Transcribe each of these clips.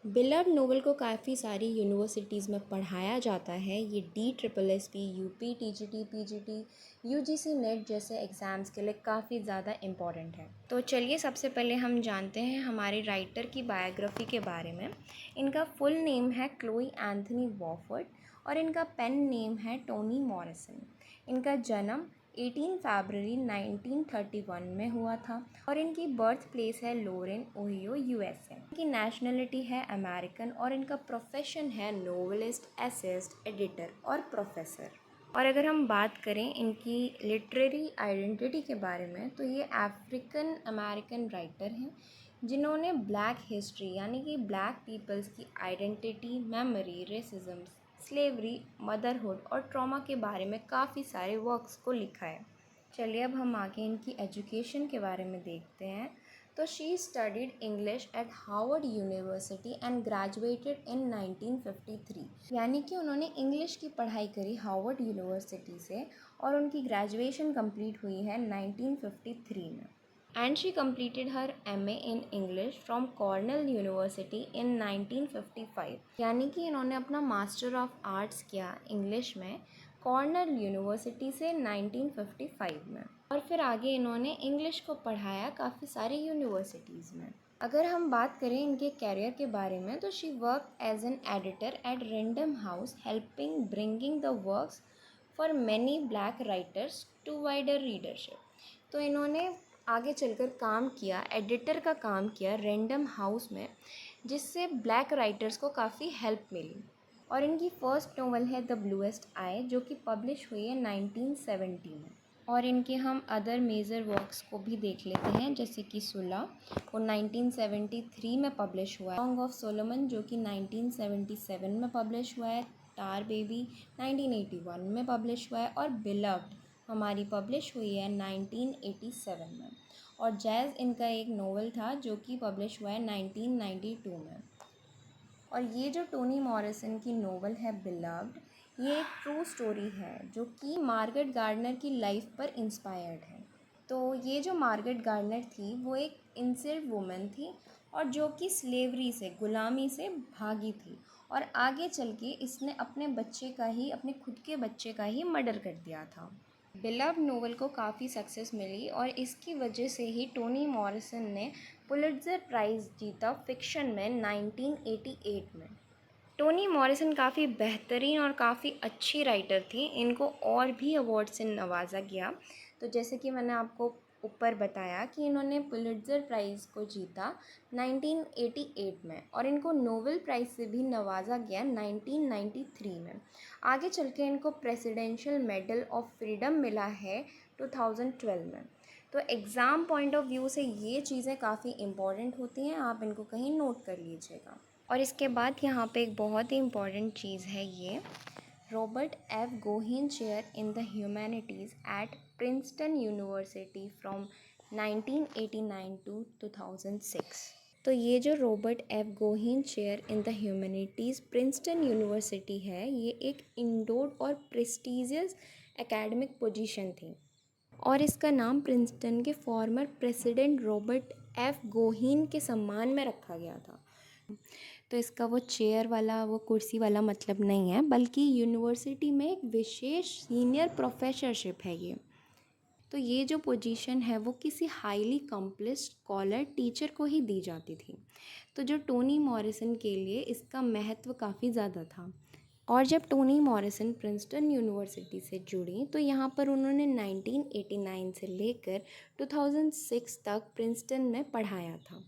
बिलर्ड novel को काफ़ी सारी यूनिवर्सिटीज़ में पढ़ाया जाता है। ये DSSP, UP, TGT, PGT, UGC net जैसे एग्ज़ाम्स के लिए काफ़ी ज़्यादा इम्पॉर्टेंट है। तो चलिए सबसे पहले हम जानते हैं हमारे राइटर की बायोग्राफी के बारे में। इनका फुल नेम है क्लोई एंथनी वॉफर्ड और इनका पेन नेम है टोनी मॉरिसन। इनका जन्म 18 फरवरी 1931 में हुआ था और इनकी बर्थ प्लेस है लोरेन, ओहियो, यूएसए। इनकी नेशनलिटी है अमेरिकन और इनका प्रोफेशन है नोवेलिस्ट, एसेस्ट, एडिटर और प्रोफेसर। और अगर हम बात करें इनकी लिटरेरी आइडेंटिटी के बारे में तो ये अफ्रीकन अमेरिकन राइटर हैं जिन्होंने ब्लैक हिस्ट्री यानी कि ब्लैक पीपल्स की identity, memory, racism, slavery, motherhood और ट्रॉमा के बारे में काफ़ी सारे वर्क्स को लिखा है। चलिए अब हम आगे इनकी एजुकेशन के बारे में देखते हैं। तो she studied English at Harvard university and graduated in 1953। यानी कि उन्होंने इंग्लिश की पढ़ाई करी हार्वर्ड यूनिवर्सिटी से और उनकी ग्रेजुएशन कंप्लीट हुई है 1953 में। And she completed her MA in English from Cornell University in 1955। यानी कि इन्होंने अपना मास्टर ऑफ आर्ट्स किया इंग्लिश में कॉर्नेल यूनिवर्सिटी से 1955 में और फिर आगे इन्होंने इंग्लिश को पढ़ाया काफ़ी सारी यूनिवर्सिटीज़ में। अगर हम बात करें इनके कैरियर के बारे में तो she work as an editor at Random House helping bringing the works for many black writers to wider readership. तो इन्होंने आगे चलकर काम किया, एडिटर का काम किया रेंडम हाउस में, जिससे ब्लैक राइटर्स को काफ़ी हेल्प मिली। और इनकी फ़र्स्ट नोवेल है द ब्लूएस्ट आई जो कि पब्लिश हुई है 1970 में। और इनके हम अदर मेजर वर्क्स को भी देख लेते हैं जैसे कि सुला वो 1973 में पब्लिश हुआ है, सॉन्ग ऑफ सोलोमन जो कि 1977 में पब्लिश हुआ है, टार बेबी 1981 में पब्लिश हुआ है और बिलव्ड हमारी पब्लिश हुई है 1987 में। और जैज़ इनका एक नोवेल था जो कि पब्लिश हुआ है 1992 में। और ये जो टोनी मॉरिसन की नोवेल है बिलव्ड, ये एक ट्रू स्टोरी है जो कि मार्गरेट गार्डनर की लाइफ पर इंस्पायर्ड है। तो ये जो मार्गरेट गार्डनर थी वो एक इंसेल्ड वुमन थी और जो कि स्लेवरी से, गुलामी से भागी थी और आगे चल के इसने अपने बच्चे का ही, अपने खुद के बच्चे का ही मर्डर कर दिया था। बिलव्ड नोवेल को काफ़ी सक्सेस मिली और इसकी वजह से ही टोनी मॉरिसन ने पुलिट्ज़र प्राइज़ जीता फ़िक्शन में 1988 में। टोनी मॉरिसन काफ़ी बेहतरीन और काफ़ी अच्छी राइटर थी। इनको और भी अवार्ड से नवाजा गया। तो जैसे कि मैंने आपको ऊपर बताया कि इन्होंने पुलिट्ज़र प्राइज़ को जीता 1988 में और इनको नोबेल प्राइज़ से भी नवाजा गया 1993 में। आगे चल के इनको प्रेसिडेंशियल मेडल ऑफ फ्रीडम मिला है 2012 में। तो एग्ज़ाम पॉइंट ऑफ व्यू से ये चीज़ें काफ़ी इम्पॉर्टेंट होती हैं, आप इनको कहीं नोट कर लीजिएगा। और इसके बाद यहाँ पे एक बहुत ही इम्पॉर्टेंट चीज़ है ये Robert F Goheen chair in the humanities at Princeton university from 1989 to 2006। तो ये जो Robert F Goheen chair in the humanities Princeton university है, ये एक इंडोर्ड और प्रेस्टिजियस एकेडमिक पोजीशन थी और इसका नाम प्रिंसटन के former president Robert F Gohain के सम्मान में रखा गया था। तो इसका वो चेयर वाला, वो कुर्सी वाला मतलब नहीं है, बल्कि यूनिवर्सिटी में एक विशेष सीनियर प्रोफेसरशिप है ये। तो ये जो पोजीशन है वो किसी हाईली कम्प्लिस्ड स्कॉलर टीचर को ही दी जाती थी। तो जो टोनी मॉरिसन के लिए इसका महत्व काफ़ी ज़्यादा था। और जब टोनी मॉरिसन प्रिंसटन यूनिवर्सिटी से जुड़ी तो यहाँ पर उन्होंने 1989 से लेकर 2006 तक प्रिंसटन में पढ़ाया था।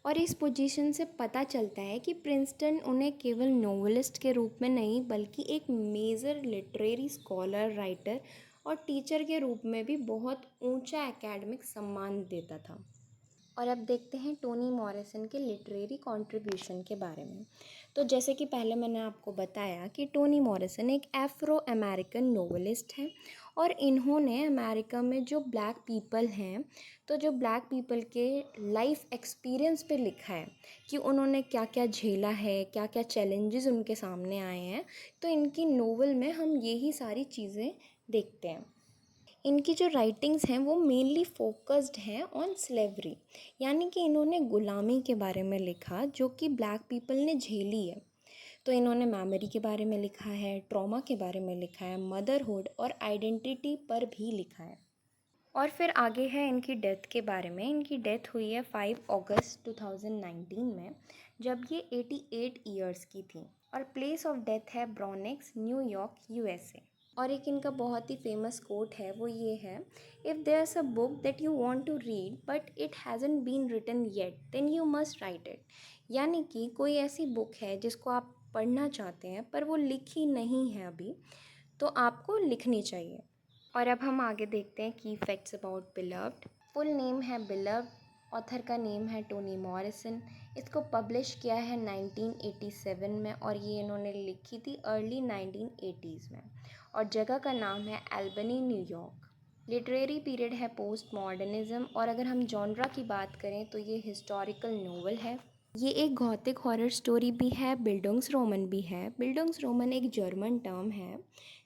और इस पोजीशन से पता चलता है कि प्रिंसटन उन्हें केवल नोवेलिस्ट के रूप में नहीं बल्कि एक मेजर लिटरेरी स्कॉलर, राइटर और टीचर के रूप में भी बहुत ऊंचा एकेडमिक सम्मान देता था। और अब देखते हैं टोनी मॉरिसन के लिटरेरी कंट्रीब्यूशन के बारे में। तो जैसे कि पहले मैंने आपको बताया कि टोनी मॉरिसन एक एफ्रो अमेरिकन नोवेलिस्ट हैं और इन्होंने अमेरिका में जो ब्लैक पीपल हैं, तो जो ब्लैक पीपल के लाइफ एक्सपीरियंस पे लिखा है कि उन्होंने क्या क्या झेला है, क्या क्या चैलेंजेस उनके सामने आए हैं। तो इनकी नोवेल में हम यही सारी चीज़ें देखते हैं। इनकी जो राइटिंग्स हैं वो मेनली फोकस्ड हैं ऑन स्लेवरी, यानी कि इन्होंने ग़ुलामी के बारे में लिखा जो कि ब्लैक पीपल ने झेली है। तो इन्होंने मेमोरी के बारे में लिखा है, ट्रॉमा के बारे में लिखा है, मदरहुड और आइडेंटिटी पर भी लिखा है। और फिर आगे है इनकी डेथ के बारे में। इनकी डेथ हुई है 5 अगस्त 2019 में, जब ये 88 ईयर्स की थी। और प्लेस ऑफ डेथ है ब्रोनिक्स, न्यूयॉर्क, यूएसए। और एक इनका बहुत ही फेमस कोट है, वो ये है, if there's a book that you want to read but it hasn't been written yet then you must write it. यानी कि कोई ऐसी बुक है जिसको आप पढ़ना चाहते हैं पर वो लिखी नहीं है अभी, तो आपको लिखनी चाहिए। और अब हम आगे देखते हैं की facts about beloved. Full name है बिलव्ड, ऑथर का नेम है टोनी मॉरिसन। इसको पब्लिश किया है 1987 में और ये इन्होंने लिखी थी अर्ली 1980s में। और जगह का नाम है एल्बनी, न्यूयॉर्क। लिटरेरी पीरियड है पोस्ट मॉडर्निज़म। और अगर हम जॉनरा की बात करें तो ये हिस्टोरिकल नोवेल है। ये एक गॉथिक हॉरर स्टोरी भी है, बिल्डुंग्सरोमन भी है। बिल्डुंग्सरोमन एक जर्मन टर्म है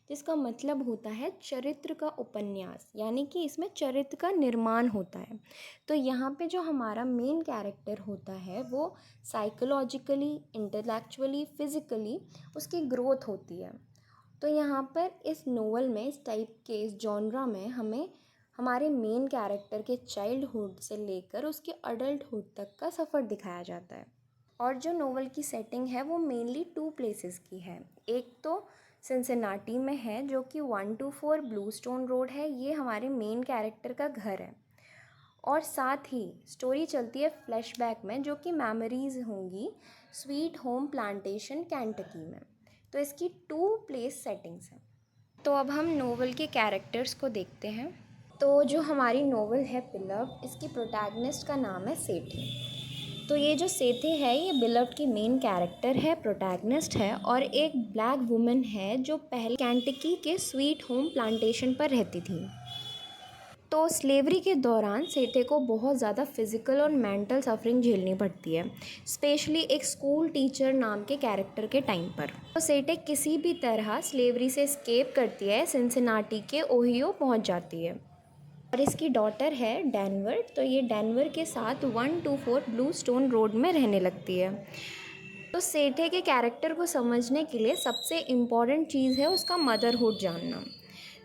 जिसका मतलब होता है चरित्र का उपन्यास, यानी कि इसमें चरित्र का निर्माण होता है। तो यहाँ पे जो हमारा मेन कैरेक्टर होता है वो साइकोलॉजिकली, इंटेलेक्चुअली, फिज़िकली उसकी ग्रोथ होती है। तो यहाँ पर इस नोवेल में, इस टाइप के इस जॉनरा में हमें हमारे मेन कैरेक्टर के चाइल्डहुड से लेकर उसके अडल्टहुड तक का सफ़र दिखाया जाता है। और जो नोवेल की सेटिंग है वो मेनली 2 प्लेसेस की है। एक तो सिंसिनाटी में है जो कि 124 ब्लूस्टोन रोड है, ये हमारे मेन कैरेक्टर का घर है। और साथ ही स्टोरी चलती है फ्लैशबैक में, जो कि मेमोरीज़ होंगी स्वीट होम प्लांटेशन, केंटकी में। तो इसकी 2 प्लेस सेटिंग्स हैं। तो अब हम नोवेल के कैरेक्टर्स को देखते हैं। तो जो हमारी नोवेल है बिलव्ड, इसकी प्रोटैगनिस्ट का नाम है सेठी। तो ये जो सेथे है ये बिलव्ड की मेन कैरेक्टर है, प्रोटैगनिस्ट है और एक ब्लैक वुमन है जो पहले केंटकी के स्वीट होम प्लांटेशन पर रहती थी। तो स्लेवरी के दौरान सेठे को बहुत ज़्यादा फिज़िकल और मेंटल सफरिंग झेलनी पड़ती है, स्पेशली एक स्कूल टीचर नाम के कैरेक्टर के टाइम पर। तो सेठे किसी भी तरह स्लेवरी से एस्केप करती है, सिंसिनाटी के ओहियो पहुंच जाती है। और इसकी डॉटर है डेनवर। तो ये डेनवर के साथ 124 ब्लू स्टोन रोड में रहने लगती है। तो सेठे के कैरेक्टर को समझने के लिए सबसे इम्पॉर्टेंट चीज़ है उसका मदरहुड जानना।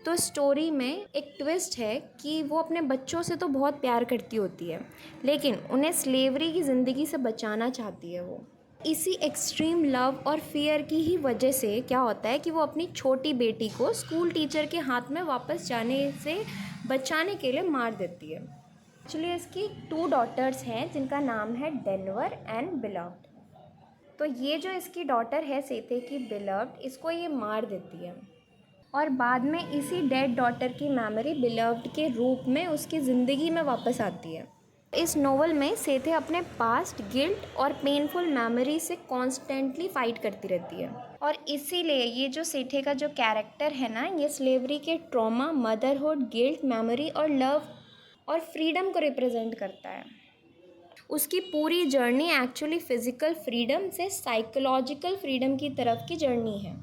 तो स्टोरी में एक ट्विस्ट है कि वो अपने बच्चों से तो बहुत प्यार करती होती है, लेकिन उन्हें स्लेवरी की ज़िंदगी से बचाना चाहती है वो। इसी एक्सट्रीम लव और फियर की ही वजह से क्या होता है कि वो अपनी छोटी बेटी को स्कूल टीचर के हाथ में वापस जाने से बचाने के लिए मार देती है। एक्चुअली इसकी 2 डॉटर्स हैं जिनका नाम है डेनवर एंड बिलव्ड। तो ये जो इसकी डॉटर है सेथे की बिलव्ड, इसको ये मार देती है और बाद में इसी डेड डॉटर की मेमोरी बिलव्ड के रूप में उसकी ज़िंदगी में वापस आती है। इस नोवेल में सेथे अपने पास्ट गिल्ट और पेनफुल मेमोरी से कॉन्स्टेंटली फाइट करती रहती है और इसीलिए ये जो सेठे का जो कैरेक्टर है ना, ये स्लेवरी के ट्रॉमा, मदरहुड, गिल्ट, मेमोरी और लव और फ्रीडम को रिप्रेजेंट करता है। उसकी पूरी जर्नी एक्चुअली फ़िज़िकल फ्रीडम से साइकोलॉजिकल फ्रीडम की तरफ की जर्नी है।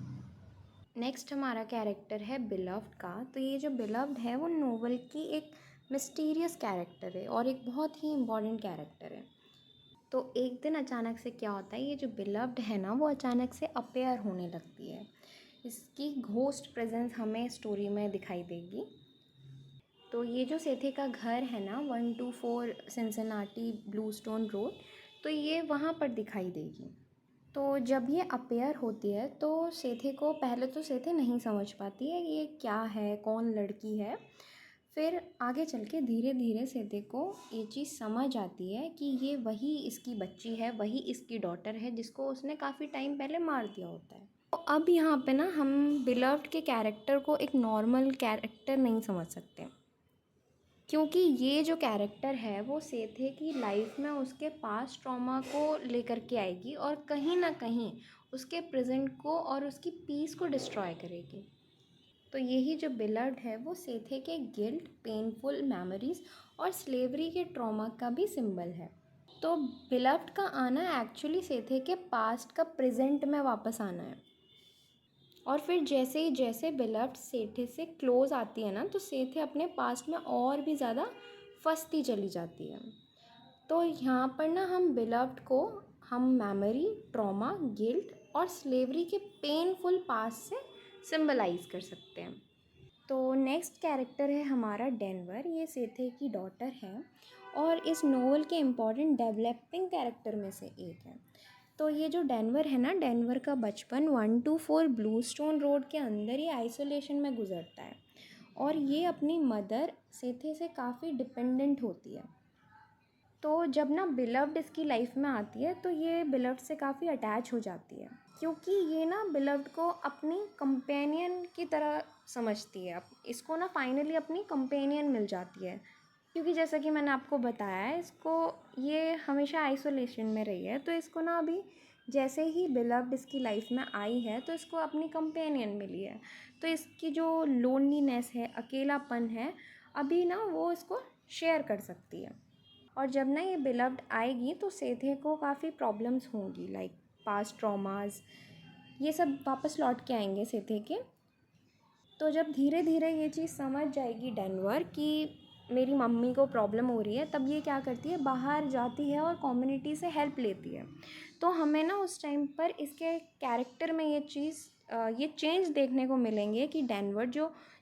नेक्स्ट हमारा कैरेक्टर है बिलव्ड का। तो ये जो बिलव्ड है वो नोवेल की एक मिस्टीरियस कैरेक्टर है और एक बहुत ही इम्पॉर्टेंट कैरेक्टर है। तो एक दिन अचानक से क्या होता है, ये जो बिलव्ड है ना वो अचानक से अपीयर होने लगती है। इसकी घोस्ट प्रेजेंस हमें स्टोरी में दिखाई देगी। तो ये जो सेथे का घर है ना 124 सिंसिनाटी ब्लूस्टोन रोड, तो ये वहाँ पर दिखाई देगी। तो जब ये अपीयर होती है तो सेथे को, पहले तो सेथे नहीं समझ पाती है ये क्या है, कौन लड़की है। फिर आगे चल के धीरे धीरे सेथे को ये चीज़ समझ आती है कि ये वही इसकी बच्ची है, वही इसकी डॉटर है जिसको उसने काफ़ी टाइम पहले मार दिया होता है। तो अब यहाँ पे ना हम बिलव्ड के कैरेक्टर को एक नॉर्मल कैरेक्टर नहीं समझ सकते, क्योंकि ये जो कैरेक्टर है वो सेथे की लाइफ में उसके पास्ट ट्रॉमा को लेकर के आएगी और कहीं ना कहीं उसके प्रेजेंट को और उसकी पीस को डिस्ट्रॉय करेगी। तो यही जो बिलव्ड है वो सेथे के गिल्ट, पेनफुल मेमोरीज और स्लेवरी के ट्रॉमा का भी सिंबल है। तो बिलव्ड का आना एक्चुअली सेथे के पास्ट का प्रेजेंट में वापस आना है। और फिर जैसे ही जैसे बिलव्ड सेठे से क्लोज आती है ना, तो सेठे अपने पास्ट में और भी ज़्यादा फंसती चली जाती है। तो यहाँ पर ना हम बिलव्ड को हम मेमोरी, ट्रॉमा, गिल्ट और स्लेवरी के पेनफुल पास्ट से सिंबलाइज कर सकते हैं। तो नेक्स्ट कैरेक्टर है हमारा डेनवर। ये सेथे की डॉटर है और इस नोवेल के इम्पॉर्टेंट डेवलपिंग कैरेक्टर में से एक है। तो ये जो डेनवर है ना, डेनवर का बचपन 124 ब्लूस्टोन रोड के अंदर ही आइसोलेशन में गुजरता है और ये अपनी मदर सेथे से काफ़ी डिपेंडेंट होती है। तो जब ना बिलव्ड इसकी लाइफ में आती है तो ये बिलव्ड से काफ़ी अटैच हो जाती है, क्योंकि ये ना बिलव्ड को अपनी कंपेनियन की तरह समझती है। इसको ना फाइनली अपनी कंपेनियन मिल जाती है, क्योंकि जैसा कि मैंने आपको बताया है, इसको ये हमेशा आइसोलेशन में रही है। तो इसको ना अभी जैसे ही बिलव्ड इसकी लाइफ में आई है तो इसको अपनी कंपेनियन मिली है। तो इसकी जो लोनलीनेस है, अकेलापन है, अभी ना वो इसको शेयर कर सकती है। और जब ना ये बिलव्ड आएगी तो सेथे को काफ़ी प्रॉब्लम्स होंगी, लाइक पास्ट ट्रॉमास, ये सब वापस लौट के आएंगे सेथे के। तो जब धीरे धीरे ये चीज़ समझ जाएगी डेनवर कि मेरी मम्मी को प्रॉब्लम हो रही है, तब ये क्या करती है, बाहर जाती है और कम्युनिटी से हेल्प लेती है। तो हमें ना उस टाइम पर इसके कैरेक्टर में ये चेंज देखने को मिलेंगे कि डेनवर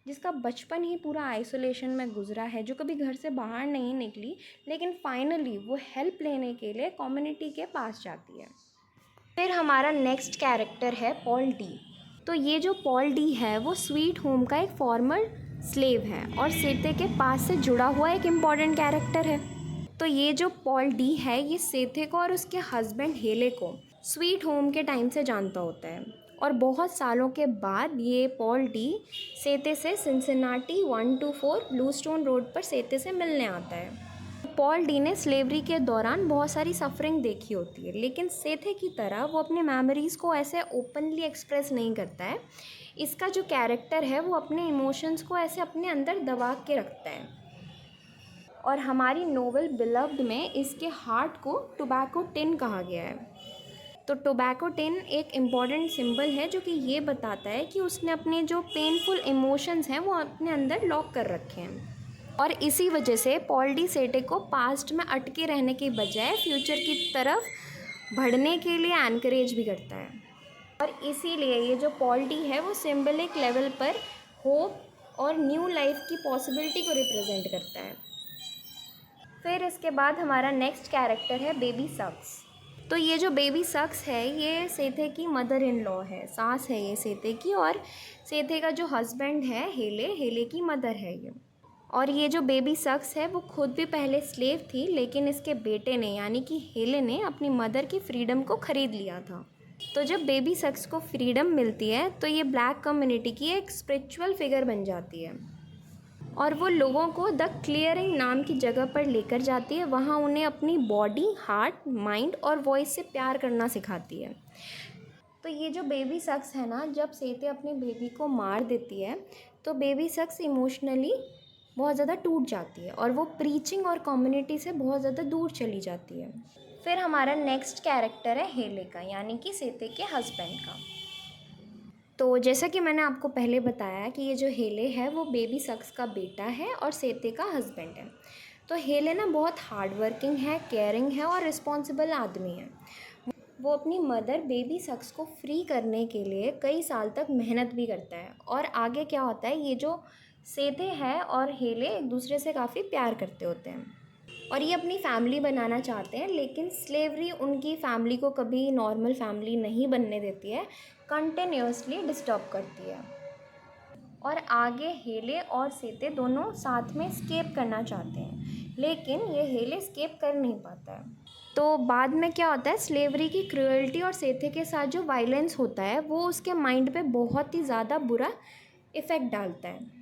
जिसका बचपन ही पूरा आइसोलेशन में गुजरा है, जो कभी घर से बाहर नहीं निकली, लेकिन फाइनली वो हेल्प लेने के लिए कम्युनिटी के पास जाती है। फिर हमारा नेक्स्ट कैरेक्टर है पॉल डी। तो ये जो पॉल डी है वो स्वीट होम का एक फॉर्मर स्लेव है और सेते के पास से जुड़ा हुआ एक इम्पॉर्टेंट कैरेक्टर है। तो ये जो पॉल डी है, ये सेथे को और उसके हस्बैंड हेले को स्वीट होम के टाइम से जानता होता है और बहुत सालों के बाद ये पॉल डी सेते से सिंसिनाटी 124 ब्लूस्टोन रोड पर सेते से मिलने आता है। पॉल डी ने स्लेवरी के दौरान बहुत सारी सफरिंग देखी होती है, लेकिन सेथे की तरह वो अपने मेमोरीज़ को ऐसे ओपनली एक्सप्रेस नहीं करता है। इसका जो कैरेक्टर है वो अपने इमोशंस को ऐसे अपने अंदर दबा के रखता है। और हमारी नोवेल बिलव्ड में इसके हार्ट को टोबैको टिन कहा गया है। तो टोबैको टिन एक इम्पॉर्टेंट सिंबल है जो कि ये बताता है कि उसने अपने जो पेनफुल इमोशंस हैं वो अपने अंदर लॉक कर रखे हैं। और इसी वजह से पॉल डी सेटे को पास्ट में अटके रहने के बजाय फ्यूचर की तरफ बढ़ने के लिए एनकरेज भी करता है। और इसीलिए ये जो पॉल डी है वो सिंबलिक लेवल पर होप और न्यू लाइफ की पॉसिबिलिटी को रिप्रेजेंट करता है। फिर इसके बाद हमारा नेक्स्ट कैरेक्टर है बेबी सक्स। तो ये जो बेबी सक्स है ये सेथे की मदर इन लॉ है, सास है ये सेथे की, और सेथे का जो हस्बैंड है हेले की मदर है ये। और ये जो बेबी सक्स है वो खुद भी पहले स्लेव थी, लेकिन इसके बेटे ने यानी कि हेले ने अपनी मदर की फ्रीडम को ख़रीद लिया था। तो जब बेबी सक्स को फ्रीडम मिलती है तो ये ब्लैक कम्युनिटी की एक स्पिरिचुअल फिगर बन जाती है और वो लोगों को द क्लियरिंग नाम की जगह पर लेकर जाती है। वहाँ उन्हें अपनी बॉडी, हार्ट, माइंड और वॉइस से प्यार करना सिखाती है। तो ये जो बेबी सक्स है ना, जब सेते अपने बेबी को मार देती है तो बेबी सक्स इमोशनली बहुत ज़्यादा टूट जाती है और वो प्रीचिंग और कम्युनिटी से बहुत ज़्यादा दूर चली जाती है। फिर हमारा नेक्स्ट कैरेक्टर है हेले का, यानी कि सेते के हस्बैंड का। तो जैसा कि मैंने आपको पहले बताया कि ये जो हेले है वो बेबी सक्स का बेटा है और सेते का हस्बैंड है। तो हेले ना बहुत हार्ड वर्किंग है, केयरिंग है और रिस्पॉन्सिबल आदमी है। वो अपनी मदर बेबी सक्स को फ्री करने के लिए कई साल तक मेहनत भी करता है। और आगे क्या होता है, ये जो सेते हैं और हेले एक दूसरे से काफ़ी प्यार करते होते हैं और ये अपनी फैमिली बनाना चाहते हैं, लेकिन स्लेवरी उनकी फैमिली को कभी नॉर्मल फैमिली नहीं बनने देती है, कंटिन्यूसली डिस्टर्ब करती है। और आगे हेले और सेते दोनों साथ में स्केप करना चाहते हैं, लेकिन ये हेले स्केप कर नहीं पाता है। तो बाद में क्या होता है, स्लेवरी की क्रूएल्टी और सेथे के साथ जो वायलेंस होता है वो उसके माइंड पे बहुत ही ज़्यादा बुरा इफ़ेक्ट डालता है।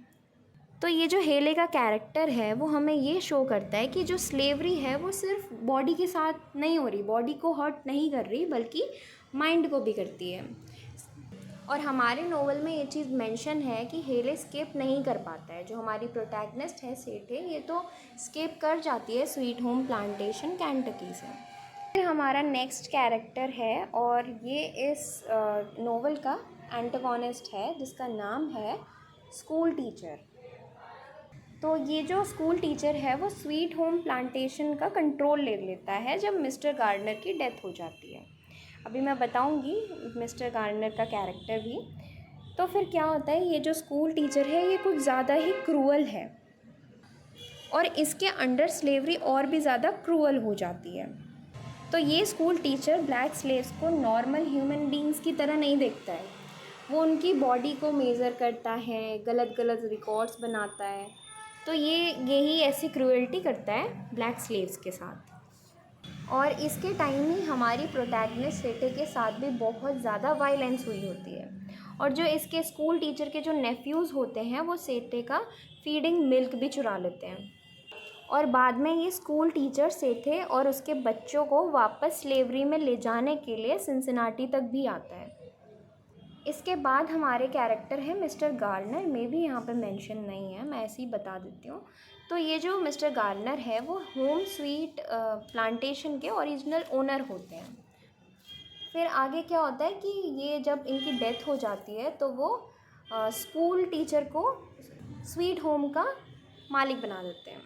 तो ये जो हेले का कैरेक्टर है वो हमें ये शो करता है कि जो स्लेवरी है वो सिर्फ बॉडी के साथ नहीं हो रही, बॉडी को हर्ट नहीं कर रही, बल्कि माइंड को भी करती है। और हमारे नोवेल में ये चीज़ मेंशन है कि हेले स्केप नहीं कर पाता है। जो हमारी प्रोटैगनिस्ट है सेठे, ये तो स्केप कर जाती है स्वीट होम प्लांटेशन केंटकी से। फिर हमारा नेक्स्ट कैरेक्टर है और ये इस नोवेल का एंटागोनिस्ट है जिसका नाम है स्कूल टीचर। तो ये जो स्कूल टीचर है वो स्वीट होम प्लांटेशन का कंट्रोल ले लेता है जब मिस्टर गार्डनर की डेथ हो जाती है। अभी मैं बताऊंगी मिस्टर गार्डनर का कैरेक्टर भी। तो फिर क्या होता है, ये जो स्कूल टीचर है ये कुछ ज़्यादा ही क्रूअल है और इसके अंडर स्लेवरी और भी ज़्यादा क्रूअल हो जाती है। तो ये स्कूल टीचर ब्लैक स्लेव्स को नॉर्मल ह्यूमन बींग्स की तरह नहीं देखता है। वो उनकी बॉडी को मेज़र करता है, गलत गलत रिकॉर्ड्स बनाता है। तो यही ऐसी क्रूएल्टी करता है ब्लैक स्लेव्स के साथ। और इसके टाइम ही हमारी प्रोटैगनिस्ट सेठे के साथ भी बहुत ज़्यादा वायलेंस हुई होती है। और जो इसके स्कूल टीचर के जो नेफ्यूज़ होते हैं वो सेठे का फीडिंग मिल्क भी चुरा लेते हैं। और बाद में ये स्कूल टीचर सेठे और उसके बच्चों को वापस स्लेवरी में ले जाने के लिए सिंसिनाटी तक भी आता है। इसके बाद हमारे कैरेक्टर है मिस्टर गार्डनर, में भी यहाँ पे मेंशन नहीं है, मैं ऐसे ही बता देती हूँ। तो ये जो मिस्टर गार्डनर है वो होम स्वीट प्लांटेशन के ओरिजिनल ओनर होते हैं। फिर आगे क्या होता है कि ये जब इनकी डेथ हो जाती है तो वो स्कूल टीचर को स्वीट होम का मालिक बना देते हैं।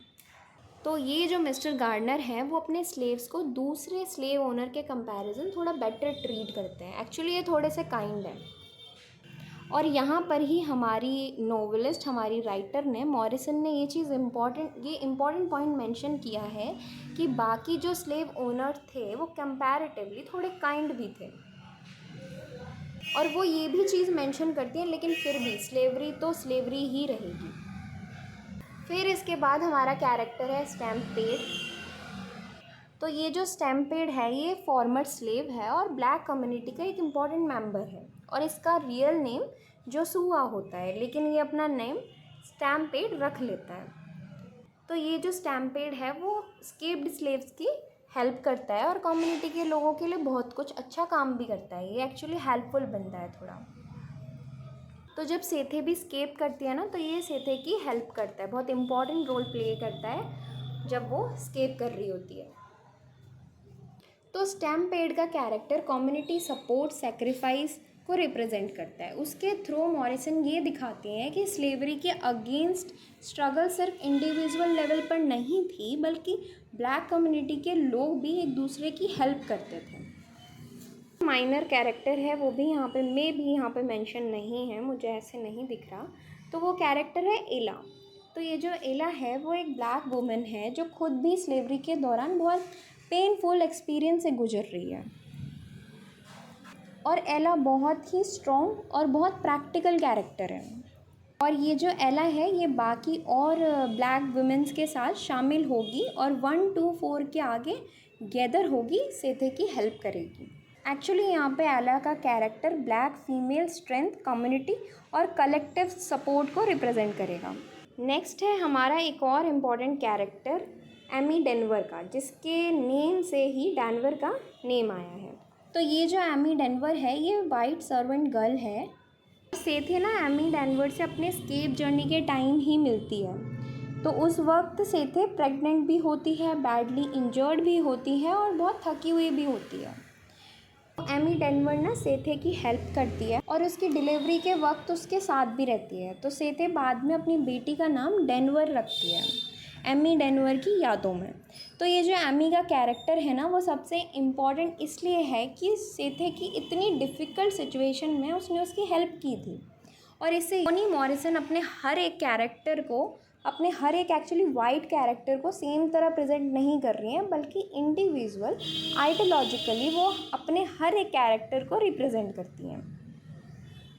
तो ये जो मिस्टर गार्डनर है वो अपने स्लेव्स को दूसरे स्लेव ओनर के कंपैरिजन थोड़ा बेटर ट्रीट करते हैं। एक्चुअली ये थोड़े से काइंड हैं। और यहाँ पर ही हमारी नोवेलिस्ट, हमारी राइटर ने, मॉरिसन ने ये इम्पॉर्टेंट पॉइंट मेंशन किया है कि बाकी जो स्लेव ओनर थे वो कंपैरेटिवली थोड़े काइंड भी थे। और वो ये भी चीज़ मेंशन करती हैं लेकिन फिर भी स्लेवरी तो स्लेवरी ही रहेगी। फिर इसके बाद हमारा कैरेक्टर है स्टैम्पेड। तो ये जो स्टैम्पेड है ये फॉर्मर स्लेव है और ब्लैक कम्युनिटी का एक इम्पॉर्टेंट मेंबर है। और इसका रियल नेम जोसुआ होता है लेकिन ये अपना नेम स्टैम्पेड रख लेता है। तो ये जो स्टैम्पेड है वो स्केप्ड स्लेव्स की हेल्प करता है और कम्युनिटी के लोगों के लिए बहुत कुछ अच्छा काम भी करता है। ये एक्चुअली हेल्पफुल बनता है थोड़ा। तो जब सेथे भी स्केप करती है ना तो ये सेथे की हेल्प करता है, बहुत इम्पॉर्टेंट रोल प्ले करता है जब वो स्केप कर रही होती है। तो स्टैम्पेड का कैरेक्टर कम्युनिटी सपोर्ट सेक्रीफाइस को रिप्रेजेंट करता है। उसके थ्रू मॉरिसन ये दिखाते हैं कि स्लेवरी के अगेंस्ट स्ट्रगल सिर्फ इंडिविजुअल लेवल पर नहीं थी बल्कि ब्लैक कम्युनिटी के लोग भी एक दूसरे की हेल्प करते थे। माइनर कैरेक्टर है वो भी यहाँ पे मेंशन नहीं है, मुझे ऐसे नहीं दिख रहा। तो वो कैरेक्टर है एला। तो ये जो एला है वो एक ब्लैक वुमेन है जो खुद भी स्लेवरी के दौरान बहुत पेनफुल एक्सपीरियंस से गुजर रही है। और एला बहुत ही स्ट्रॉन्ग और बहुत प्रैक्टिकल कैरेक्टर है। और ये जो एला है ये बाकी और ब्लैक वुमेन्स के साथ शामिल होगी और 1 2 4 के आगे गैदर होगी, सेथे की हेल्प करेगी। एक्चुअली यहाँ पे एला का character black female strength, community और कलेक्टिव सपोर्ट को रिप्रेजेंट करेगा। नेक्स्ट है हमारा एक और इम्पॉर्टेंट कैरेक्टर एमी डेनवर का, जिसके नेम से ही डेनवर का नेम आया है। तो ये जो एमी डेनवर है ये वाइट सर्वेंट गर्ल है। सेथे ना एमी डेनवर से अपने स्केप जर्नी के टाइम ही मिलती है। तो उस वक्त सेथे प्रेग्नेंट भी होती है, बैडली इंजर्ड भी होती है और बहुत थकी हुई भी होती है। एमी डेनवर ना सेथे की हेल्प करती है और उसकी डिलीवरी के वक्त उसके साथ भी रहती है। तो सेथे बाद में अपनी बेटी का नाम डेनवर रखती है एमी डेनवर की यादों में। तो ये जो एमी का कैरेक्टर है ना वो सबसे इम्पॉर्टेंट इसलिए है कि सेथे की इतनी डिफ़िकल्ट सिचुएशन में उसने उसकी हेल्प की थी। और इससे टोनी मॉरिसन अपने हर एक कैरेक्टर को, अपने हर एक एक्चुअली वाइट कैरेक्टर को सेम तरह प्रेजेंट नहीं कर रही हैं बल्कि इंडिविजुअल आइडियोलॉजिकली वो अपने हर एक कैरेक्टर को रिप्रेजेंट करती हैं।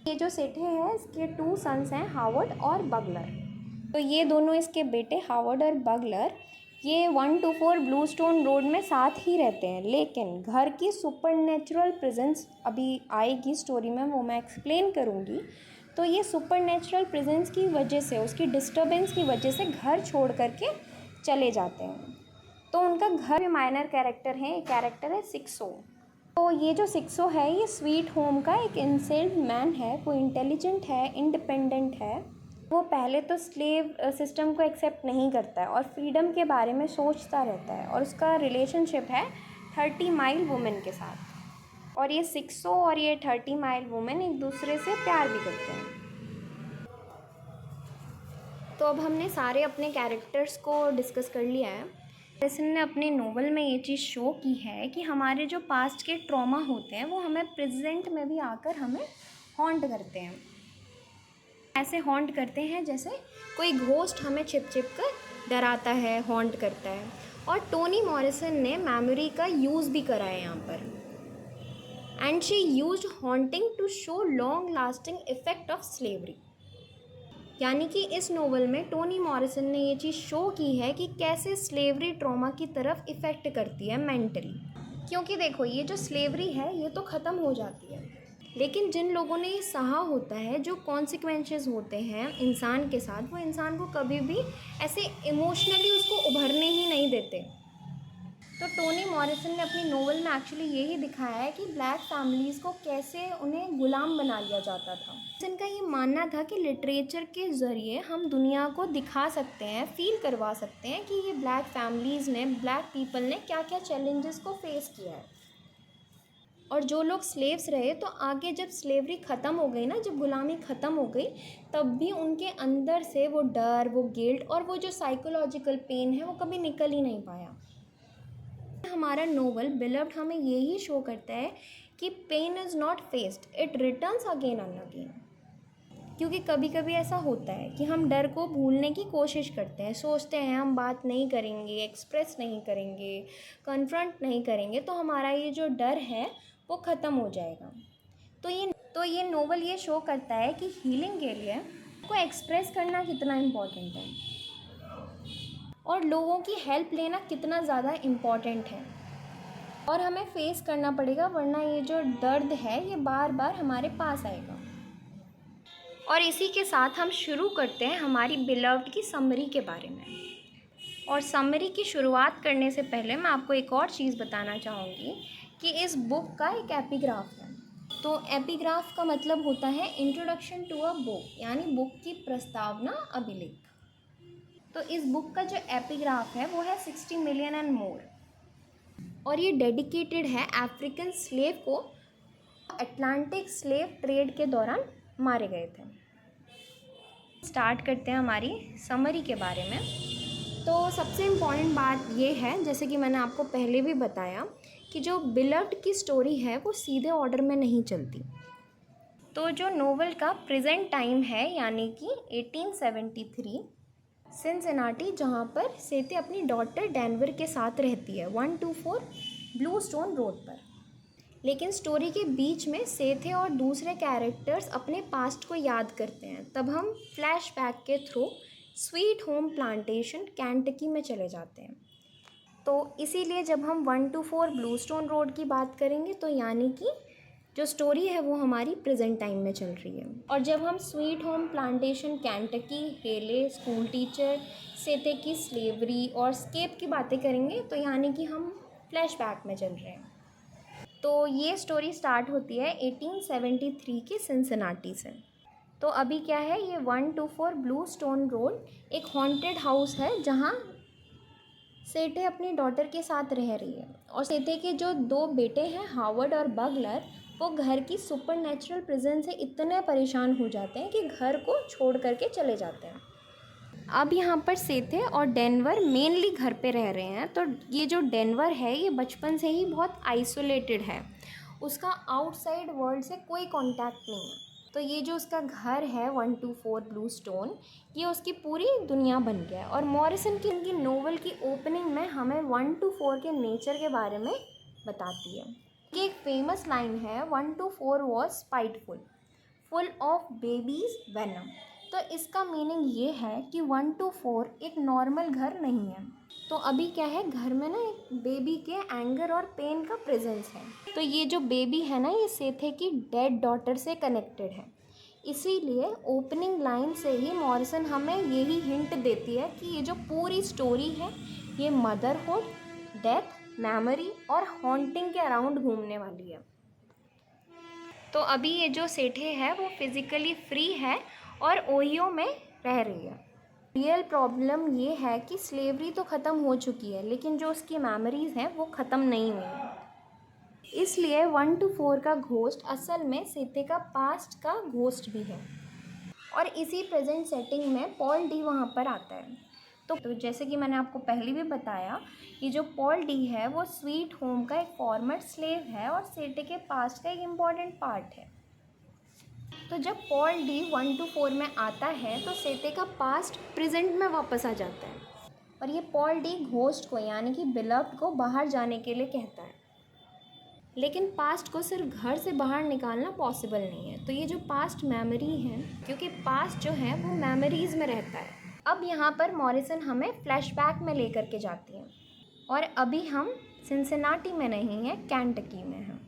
ये जो सेठे हैं इसके 2 सन्स हैं, हावर्ड और बगलर। तो ये दोनों इसके बेटे हावर्ड और बगलर ये 1 2 4 ब्लू स्टोन रोड में साथ ही रहते हैं। लेकिन घर की सुपरनेचुरल प्रेजेंस अभी आएगी स्टोरी में, वो मैं एक्सप्लेन करूँगी। तो ये सुपरनेचुरल प्रेजेंस की वजह से, उसकी डिस्टर्बेंस की वजह से घर छोड़ करके चले जाते हैं। तो उनका घर में माइनर कैरेक्टर है, एक कैरेक्टर है सिक्सो। तो ये जो सिक्सो है ये स्वीट होम का एक इंसेल्ड मैन है। वो इंटेलिजेंट है, इंडिपेंडेंट है। वो पहले तो स्लेव सिस्टम को एक्सेप्ट नहीं करता है और फ्रीडम के बारे में सोचता रहता है। और उसका रिलेशनशिप है 30 माइल वुमेन के साथ। और ये 600 और ये 30 माइल वुमेन एक दूसरे से प्यार भी करते हैं। तो अब हमने सारे अपने कैरेक्टर्स को डिस्कस कर लिया है। मॉरिसन ने अपने नोवेल में ये चीज़ शो की है कि हमारे जो पास्ट के ट्रॉमा होते हैं वो हमें प्रेजेंट में भी आकर हमें हॉन्ट करते हैं। ऐसे हॉन्ट करते हैं जैसे कोई घोस्ट हमें छिप छिप कर डराता है, हॉन्ट करता है। और टोनी मॉरिसन ने मेमोरी का यूज़ भी करा है यहाँ पर। And she used haunting to show long lasting effect of slavery. यानी कि इस नोवेल में टोनी मॉरिसन ने ये चीज़ शो की है कि कैसे स्लेवरी ट्रॉमा की तरफ इफ़ेक्ट करती है मेंटली। क्योंकि देखो, ये जो स्लेवरी है ये तो ख़त्म हो जाती है, लेकिन जिन लोगों ने ये सहा होता है, जो कॉन्सिक्वेंसेस होते हैं इंसान के साथ, वो इंसान को कभी भी ऐसे इमोशनली उसको उभरने ही नहीं देते। तो टोनी मॉरिसन ने अपनी नोवेल में एक्चुअली यही दिखाया है कि ब्लैक फैमिलीज़ को कैसे उन्हें गुलाम बना लिया जाता था। इनका ये मानना था कि लिटरेचर के ज़रिए हम दुनिया को दिखा सकते हैं, फील करवा सकते हैं कि ये ब्लैक फैमिलीज़ ने, ब्लैक पीपल ने क्या क्या चैलेंजेस को फेस किया है। और जो लोग स्लेव्स रहे, तो आगे जब स्लेवरी ख़त्म हो गई ना, जब गुलामी ख़त्म हो गई, तब भी उनके अंदर से वो डर, वो गिल्ट और वो जो साइकोलॉजिकल पेन है वो कभी निकल ही नहीं पाया। हमारा नोवेल बिलव्ड हमें यही शो करता है कि pain is not faced, it returns again and again. क्योंकि कभी कभी ऐसा होता है कि हम डर को भूलने की कोशिश करते हैं, सोचते हैं हम बात नहीं करेंगे, एक्सप्रेस नहीं करेंगे, कन्फ्रंट नहीं करेंगे, तो हमारा ये जो डर है वो ख़त्म हो जाएगा। तो ये नोवेल ये शो करता है कि हीलिंग के लिए को एक्सप्रेस करना कितना इम्पॉर्टेंट है और लोगों की हेल्प लेना कितना ज़्यादा इम्पॉर्टेंट है। और हमें फेस करना पड़ेगा, वरना ये जो दर्द है ये बार बार हमारे पास आएगा। और इसी के साथ हम शुरू करते हैं हमारी बिलव्ड की समरी के बारे में। और समरी की शुरुआत करने से पहले मैं आपको एक और चीज़ बताना चाहूँगी कि इस बुक का एक एपिग्राफ है। तो एपिग्राफ का मतलब होता है इंट्रोडक्शन टू अ बुक, यानी बुक की प्रस्तावना, अभिलेख। तो इस बुक का जो एपिग्राफ है वो है 60 मिलियन एंड मोर, और ये डेडिकेटेड है अफ्रीकन स्लेव को अटलांटिक स्लेव ट्रेड के दौरान मारे गए थे। स्टार्ट करते हैं हमारी समरी के बारे में। तो सबसे इम्पॉर्टेंट बात ये है, जैसे कि मैंने आपको पहले भी बताया, कि जो बिलव्ड की स्टोरी है वो सीधे ऑर्डर में नहीं चलती। तो जो नोवेल का प्रेजेंट टाइम है, यानी कि 1873, सिनसिनाटी, जहाँ पर सेते अपनी डॉटर डेनवर के साथ रहती है, 124 ब्लू स्टोन रोड पर। लेकिन स्टोरी के बीच में सेथे और दूसरे कैरेक्टर्स अपने पास्ट को याद करते हैं। तब हम फ्लैशबैक के through sweet home plantation Kentucky में चले जाते हैं। तो इसीलिए जब हम 124 ब्लू स्टोन रोड की बात करेंगे, तो यानी कि जो स्टोरी है वो हमारी प्रेजेंट टाइम में चल रही है। और जब हम स्वीट होम प्लांटेशन कैंटकी, हेले, स्कूल टीचर, सेते की स्लेवरी और स्केप की बातें करेंगे, तो यानी कि हम फ्लैशबैक में चल रहे हैं। तो ये स्टोरी स्टार्ट होती है 1873 के सिनसिनाटी से। तो अभी क्या है, ये 124 ब्लू स्टोन रोड एक हॉन्टेड हाउस है जहाँ सेठे अपनी डॉटर के साथ रह रही है। और सेठे के जो दो बेटे हैं, हावर्ड और बगलर, वो घर की सुपरनैचुरल प्रेजेंस से इतने परेशान हो जाते हैं कि घर को छोड़ करके चले जाते हैं। अब यहाँ पर सेथे और डेनवर मेनली घर पे रह रहे हैं। तो ये जो डेनवर है ये बचपन से ही बहुत आइसोलेटेड है, उसका आउटसाइड वर्ल्ड से कोई कांटेक्ट नहीं है। तो ये जो उसका घर है 124 ब्लू स्टोन, ये उसकी पूरी दुनिया बन गया है। और मॉरिसन की इनकी नोवेल की ओपनिंग में हमें 124 के नेचर के बारे में बताती है कि एक फेमस लाइन है, 124 was spiteful, full of babies venom. तो इसका मीनिंग ये है कि 124 एक नॉर्मल घर नहीं है। तो अभी क्या है, घर में ना एक बेबी के एंगर और पेन का प्रेजेंस है। तो ये जो बेबी है ना, ये सेथे की डेड डॉटर से कनेक्टेड है। इसीलिए ओपनिंग लाइन से ही मॉरिसन हमें यही हिंट देती है कि ये जो पूरी स्टोरी है ये मदरहुड, डेथ, मेमोरी और हॉन्टिंग के अराउंड घूमने वाली है। तो अभी ये जो सेठे है वो फिज़िकली फ्री है और ओहियो में रह रही है। रियल प्रॉब्लम ये है कि स्लेवरी तो ख़त्म हो चुकी है, लेकिन जो उसकी मेमोरीज़ हैं वो ख़त्म नहीं हुई हैं। इसलिए 1 to 4 का घोस्ट असल में सेथे का पास्ट का घोस्ट भी है। और इसी प्रेजेंट सेटिंग में पॉल डी वहाँ पर आता है। तो जैसे कि मैंने आपको पहले भी बताया कि जो पॉल डी है वो स्वीट होम का एक फॉर्मर स्लेव है और सेठे के पास्ट का एक इम्पॉर्टेंट पार्ट है। तो जब पॉल डी 1 to 4 में आता है तो सेठे का पास्ट प्रेजेंट में वापस आ जाता है और ये पॉल डी घोस्ट को यानी कि बिलव्ड को बाहर जाने के लिए कहता है। लेकिन पास्ट को सिर्फ घर से बाहर निकालना पॉसिबल नहीं है। तो ये जो पास्ट मेमोरी है, क्योंकि पास्ट जो है वो मेमोरीज़ में रहता है। अब यहाँ पर मॉरिसन हमें फ्लैशबैक में लेकर के जाती हैं और अभी हम सिंसिनाटी में नहीं हैं, केंटकी में हैं।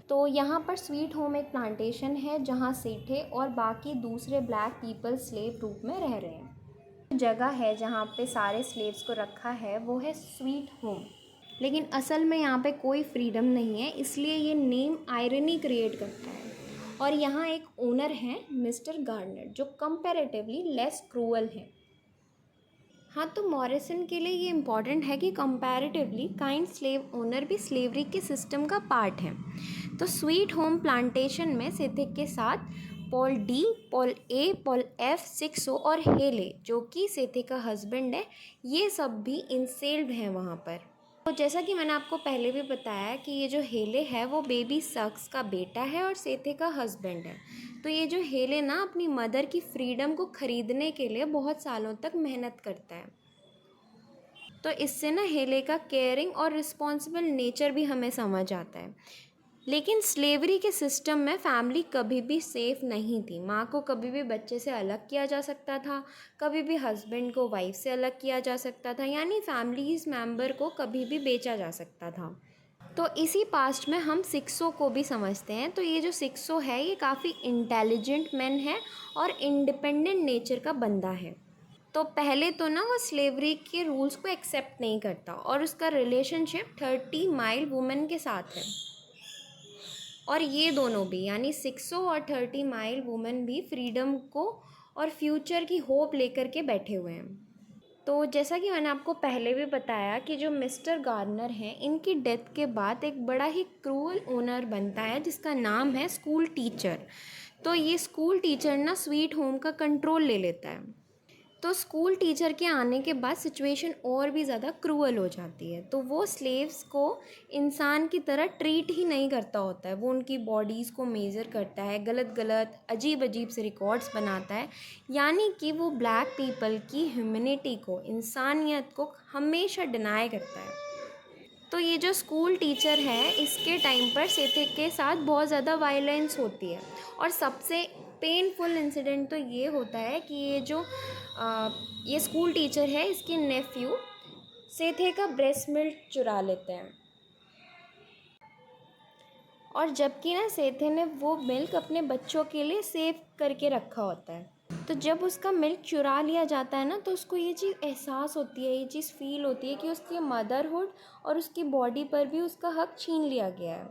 तो यहाँ पर स्वीट होम एक प्लांटेशन है जहाँ सेठे और बाकी दूसरे ब्लैक पीपल स्लेव रूप में रह रहे हैं। जगह है जहाँ पे सारे स्लेव्स को रखा है वो है स्वीट होम। लेकिन असल में यहाँ पे कोई फ्रीडम नहीं है, इसलिए ये नेम आयरनी क्रिएट करता है। और यहाँ एक ओनर हैं मिस्टर गार्डनर जो कंपैरेटिवली लेस क्रूअल है। हाँ, तो मॉरिसन के लिए ये इम्पॉर्टेंट है कि कंपैरेटिवली काइंड स्लेव ओनर भी स्लेवरी के सिस्टम का पार्ट है। तो स्वीट होम प्लांटेशन में सेथिक के साथ पॉल डी, पॉल ए, पॉल एफ, सिक्सो और हेले जो कि सेथिक का हस्बैंड है, ये सब भी इंसेल्ड हैं वहाँ पर। तो जैसा कि मैंने आपको पहले भी बताया कि ये जो हेले है वो बेबी सक्स का बेटा है और सेथे का हस्बैंड है। तो ये जो हेले ना अपनी मदर की फ्रीडम को ख़रीदने के लिए बहुत सालों तक मेहनत करता है। तो इससे ना हेले का केयरिंग और रिस्पॉन्सिबल नेचर भी हमें समझ आता है। लेकिन स्लेवरी के सिस्टम में फैमिली कभी भी सेफ़ नहीं थी। माँ को कभी भी बच्चे से अलग किया जा सकता था, कभी भी हस्बैंड को वाइफ से अलग किया जा सकता था, यानी फैमिलीज़ मेंबर को कभी भी बेचा जा सकता था। तो इसी पास्ट में हम सिक्सो को भी समझते हैं। तो ये जो सिक्सो है ये काफ़ी इंटेलिजेंट मैन है और इंडिपेंडेंट नेचर का बंदा है। तो पहले तो ना वो स्लेवरी के रूल्स को एक्सेप्ट नहीं करता और उसका रिलेशनशिप 30 माइल वुमेन के साथ है। और ये दोनों भी यानी सिक्सो और 30 माइल वुमेन भी फ्रीडम को और फ्यूचर की होप लेकर के बैठे हुए हैं। तो जैसा कि मैंने आपको पहले भी बताया कि जो मिस्टर गार्डनर हैं इनकी डेथ के बाद एक बड़ा ही क्रूअल ओनर बनता है जिसका नाम है स्कूल टीचर। तो ये स्कूल टीचर ना स्वीट होम का कंट्रोल ले लेता है। तो स्कूल टीचर के आने के बाद सिचुएशन और भी ज़्यादा क्रूअल हो जाती है। तो वो स्लेव्स को इंसान की तरह ट्रीट ही नहीं करता होता है, वो उनकी बॉडीज़ को मेज़र करता है, गलत गलत अजीब अजीब से रिकॉर्ड्स बनाता है, यानी कि वो ब्लैक पीपल की ह्यूमैनिटी को, इंसानियत को हमेशा डिनाई करता है। तो ये जो स्कूल टीचर है इसके टाइम पर सेथिक के साथ बहुत ज़्यादा वायलेंस होती है और सबसे पेनफुल इंसिडेंट तो ये होता है कि ये स्कूल टीचर है इसके नेफ्यू सेथे का ब्रेस्ट मिल्क चुरा लेते हैं। और जबकि ना सेथे ने वो मिल्क अपने बच्चों के लिए सेव करके रखा होता है। तो जब उसका मिल्क चुरा लिया जाता है ना तो उसको ये चीज़ एहसास होती है, ये चीज़ फ़ील होती है कि उसकी मदरहुड और उसकी बॉडी पर भी उसका हक छीन लिया गया है।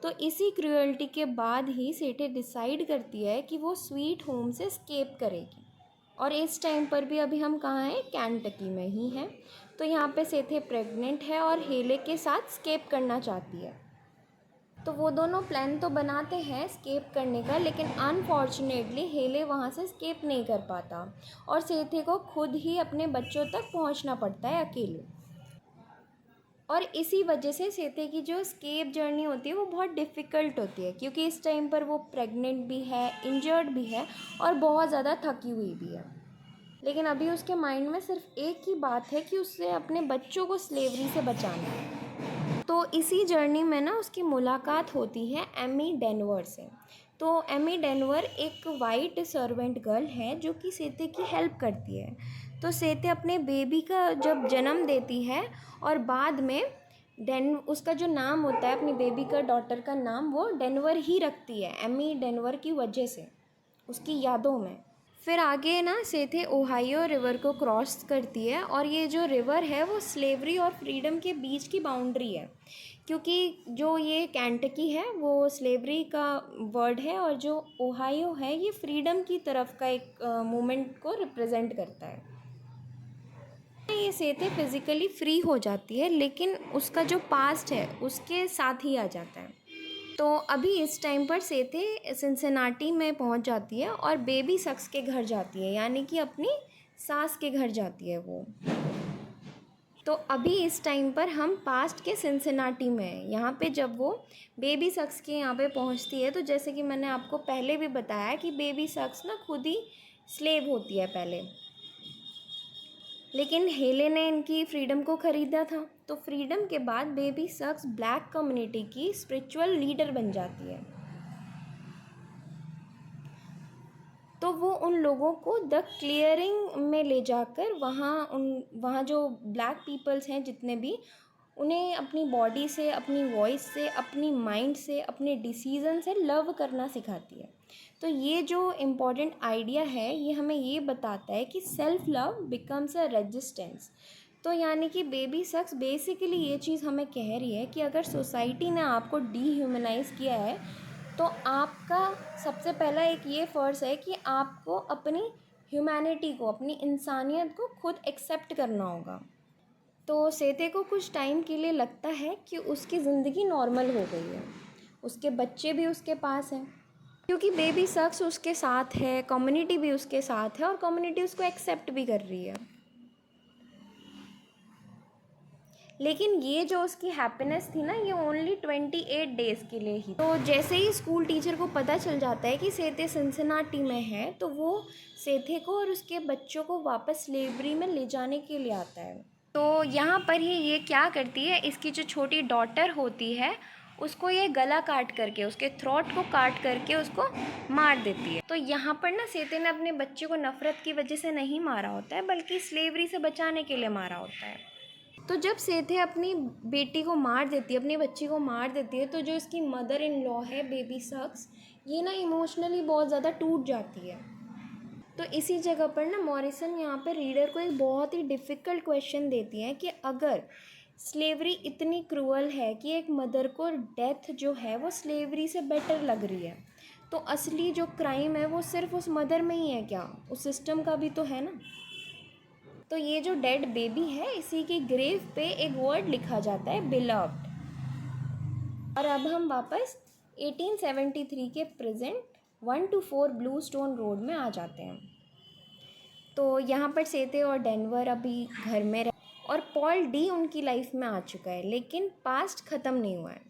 तो इसी क्रूअल्टी के बाद ही सेठे डिसाइड करती है कि वो स्वीट होम से स्केप करेगी। और इस टाइम पर भी अभी हम कहाँ हैं, केंटकी में ही हैं। तो यहाँ पे सेथे प्रेग्नेंट है और हेले के साथ स्केप करना चाहती है। तो वो दोनों प्लान तो बनाते हैं स्केप करने का, लेकिन अनफॉर्चुनेटली हेले वहाँ से स्केप नहीं कर पाता और सेथे को खुद ही अपने बच्चों तक पहुँचना पड़ता है अकेले। और इसी वजह से सेथे की जो स्केप जर्नी होती है वो बहुत डिफ़िकल्ट होती है, क्योंकि इस टाइम पर वो प्रेग्नेंट भी है, इंजर्ड भी है और बहुत ज़्यादा थकी हुई भी है। लेकिन अभी उसके माइंड में सिर्फ एक ही बात है कि उससे अपने बच्चों को स्लेवरी से बचाना है। तो इसी जर्नी में ना उसकी मुलाकात होती है एमी डेनवर से। तो एमी डेनवर एक वाइट सर्वेंट गर्ल है जो कि सेथे की हेल्प करती है। तो सेथे अपने बेबी का जब जन्म देती है और बाद में उसका जो नाम होता है अपनी बेबी का डॉटर का नाम वो डेनवर ही रखती है, एमी डेनवर की वजह से, उसकी यादों में। फिर आगे ना सेथे ओहायो रिवर को क्रॉस करती है और ये जो रिवर है वो स्लेवरी और फ्रीडम के बीच की बाउंड्री है, क्योंकि जो ये केंटकी है वो स्लेवरी का वर्ड है और जो ओहायो है ये फ्रीडम की तरफ का एक मूवमेंट को रिप्रेजेंट करता है। ये सेथे फिज़िकली फ्री हो जाती है लेकिन उसका जो पास्ट है उसके साथ ही आ जाता है। तो अभी इस टाइम पर सेथे सिनसिनाटी में पहुंच जाती है और बेबी सक्स के घर जाती है, यानी कि अपनी सास के घर जाती है वो। तो अभी इस टाइम पर हम पास्ट के सिनसिनाटी में हैं। यहाँ पे जब वो बेबी सक्स के यहाँ पे पहुँचती है, तो जैसे कि मैंने आपको पहले भी बताया कि बेबी सक्स ना खुद ही स्लेव होती है पहले, लेकिन हेले ने इनकी फ्रीडम को ख़रीदा था। तो फ्रीडम के बाद बेबी सक्स ब्लैक कम्युनिटी की स्पिरिचुअल लीडर बन जाती है। तो वो उन लोगों को द क्लियरिंग में ले जाकर वहाँ जो ब्लैक पीपल्स हैं जितने भी, उन्हें अपनी बॉडी से, अपनी वॉइस से, अपनी माइंड से, अपने डिसीज़न से लव करना सिखाती है। तो ये जो इम्पॉर्टेंट आइडिया है ये हमें ये बताता है कि self love becomes a resistance. तो यानी कि बेबी सक्स बेसिकली ये चीज़ हमें कह रही है कि अगर सोसाइटी ने आपको डीह्यूमनाइज़ किया है, तो आपका सबसे पहला एक ये फ़र्ज़ है कि आपको अपनी ह्यूमैनिटी को, अपनी इंसानियत को खुद एक्सेप्ट करना होगा। तो सेते को कुछ टाइम के लिए लगता है कि उसकी ज़िंदगी नॉर्मल हो गई है, उसके बच्चे भी उसके पास हैं, क्योंकि बेबी सक्स उसके साथ है, कम्युनिटी भी उसके साथ है और कम्युनिटी उसको एक्सेप्ट भी कर रही है। लेकिन ये जो उसकी हैप्पीनेस थी ना, ये ओनली 28 डेज़ के लिए ही। तो जैसे ही स्कूल टीचर को पता चल जाता है कि सेथे सिनसिनाटी में है, तो वो सेथे को और उसके बच्चों को वापस स्लेवरी में ले जाने के लिए आता है। तो यहाँ पर ही ये क्या करती है, इसकी जो छोटी डॉटर होती है उसको ये गला काट करके, उसके थ्रोट को काट करके उसको मार देती है। तो यहाँ पर ना सेथे ने अपने बच्चे को नफ़रत की वजह से नहीं मारा होता है, बल्कि स्लेवरी से बचाने के लिए मारा होता है। तो जब सेथे अपनी बेटी को मार देती है, अपनी बच्ची को मार देती है, तो जो इसकी मदर इन लॉ है बेबी सक्स, ये ना इमोशनली बहुत ज़्यादा टूट जाती है। तो इसी जगह पर ना मॉरिसन यहाँ पे रीडर को एक बहुत ही डिफ़िकल्ट क्वेश्चन देती है कि अगर स्लेवरी इतनी क्रूअल है कि एक मदर को डेथ जो है वो स्लेवरी से बेटर लग रही है, तो असली जो क्राइम है वो सिर्फ उस मदर में ही है क्या? उस सिस्टम का भी तो है ना। तो ये जो डेड बेबी है, इसी की ग्रेव पे एक वर्ड लिखा जाता है, बिलव्ड। और अब हम वापस 1873 के प्रेजेंट 124 ब्लू स्टोन रोड में आ जाते हैं। तो यहाँ पर सेथे और डेनवर अभी घर में और पॉल डी उनकी लाइफ में आ चुका है, लेकिन पास्ट ख़त्म नहीं हुआ है।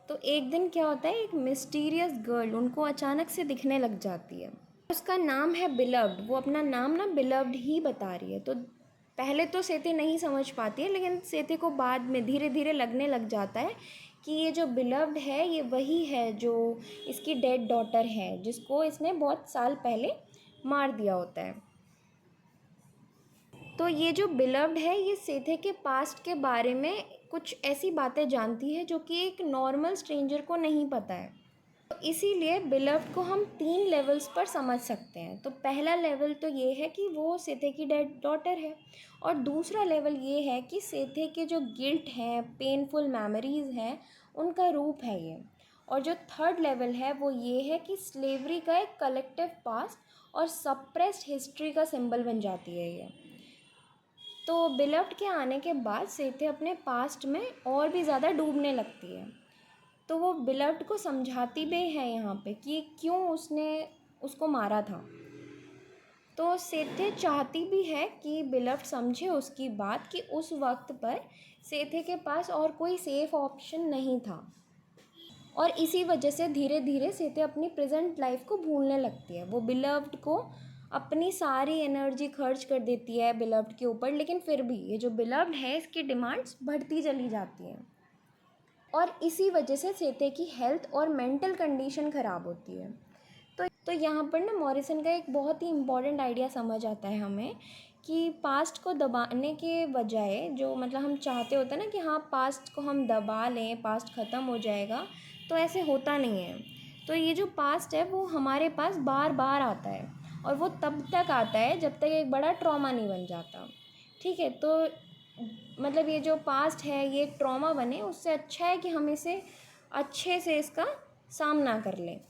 तो एक दिन क्या होता है, एक मिस्टीरियस गर्ल उनको अचानक से दिखने लग जाती है। उसका नाम है बिलव्ड। वो अपना नाम ना बिलव्ड ही बता रही है। तो पहले तो सेथे नहीं समझ पाती है, लेकिन सेथे को बाद में धीरे धीरे लगने लग जाता है कि ये जो बिलव्ड है ये वही है जो इसकी डेड डॉटर है, जिसको इसने बहुत साल पहले मार दिया होता है। तो ये जो बिलव्ड है ये सेथे के पास्ट के बारे में कुछ ऐसी बातें जानती है जो कि एक नॉर्मल स्ट्रेंजर को नहीं पता है। तो इसीलिए बिलव्ड को हम 3 लेवल्स पर समझ सकते हैं। तो पहला लेवल तो ये है कि वो सेथे की डेड डॉटर है, और दूसरा लेवल ये है कि सेथे के जो गिल्ट हैं, पेनफुल मेमोरीज़ हैं, उनका रूप है ये। और जो थर्ड लेवल है वो ये है कि स्लेवरी का एक कलेक्टिव पास्ट और सप्रेस्ड हिस्ट्री का सिंबल बन जाती है ये। तो बिलव्ड के आने के बाद सेथे अपने पास्ट में और भी ज़्यादा डूबने लगती है। तो वो बिलव्ड को समझाती भी है यहाँ पे कि क्यों उसने उसको मारा था। तो सेथे चाहती भी है कि बिलव्ड समझे उसकी बात कि उस वक्त पर सेथे के पास और कोई सेफ़ ऑप्शन नहीं था, और इसी वजह से धीरे धीरे सेथे अपनी प्रेजेंट लाइफ को भूलने लगती है। वो बिलव्ड को अपनी सारी एनर्जी खर्च कर देती है बिलव्ड के ऊपर, लेकिन फिर भी ये जो बिलव्ड है इसकी डिमांड्स बढ़ती चली जाती हैं, और इसी वजह से सेथे की हेल्थ और मेंटल कंडीशन ख़राब होती है। तो यहाँ पर ना मॉरिसन का एक बहुत ही इम्पॉर्टेंट आइडिया समझ आता है हमें कि पास्ट को दबाने के बजाय, जो मतलब हम चाहते होते हैं ना कि हाँ पास्ट को हम दबा लें, पास्ट ख़त्म हो जाएगा, तो ऐसे होता नहीं है। तो ये जो पास्ट है वो हमारे पास बार बार आता है, और वो तब तक आता है जब तक एक बड़ा ट्रॉमा नहीं बन जाता। ठीक है, तो मतलब ये जो पास्ट है ये एक ट्रॉमा बने, उससे अच्छा है कि हम इसे अच्छे से इसका सामना कर लें।